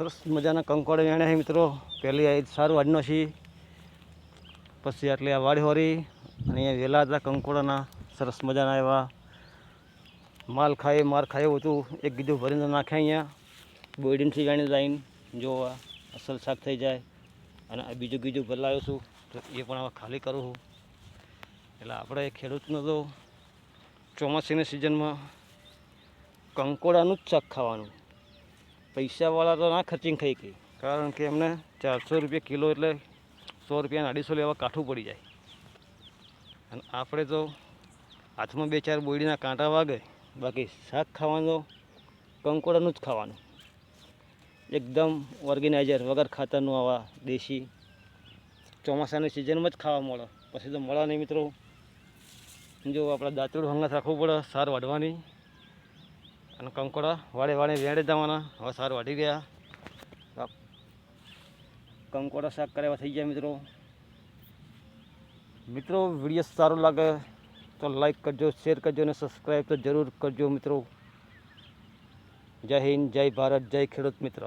સરસ મજાના કંકોડા વેણ્યા છે મિત્રો. પહેલી આ સારું આજનો છે, પછી આટલી આ વાડી હોરી અને અહીંયા વેલા હતા કંકોડાના સરસ મજાના એવા માલ ખાય માર ખાય એવું હતું. એક ગીધું ભરીને નાખે અહીંયા બોયડીનથી જાણી જઈને જોવા અસલ શાક થઈ જાય. અને આ બીજું ગીજું ભરલાવ્યો છું તો એ પણ હવે ખાલી કરું છું. એટલે આપણે ખેડૂતનો તો ચોમાસાની સિઝનમાં કંકોડાનું જ શાક ખાવાનું. પૈસાવાળા તો ના ખર્ચીને ખાઈ ગઈ, કારણ કે એમને 400 રૂપિયા કિલો એટલે 100 રૂપિયા 250 લેવા કાઠું પડી જાય. અને આપણે તો હાથમાં 2-4 બોયડીના કાંટા વાગે, બાકી શાક ખાવાનું કંકોડાનું જ ખાવાનું. એકદમ ઓર્ગેનાઇઝર વગર ખાતરનું આવા દેશી ચોમાસાની સિઝનમાં જ ખાવા મળે, પછી તો મળે નહીં મિત્રો. જો આપણે દાંતરડું હંગાત રાખવું પડે સાર વાઢવાની. અને કંકોડા વાડે વાડે વેડે જવાના. હવે સાર વાઢી ગયા, કંકોડા શાક કર્યા થઈ ગયા મિત્રો. મિત્રો વિડીયો સારો લાગે તો લાઈક કરજો, શેર કરજો અને સબસ્ક્રાઈબ તો જરૂર કરજો મિત્રો. જય હિન્દ, જય ભારત, જય ખેડૂત મિત્ર.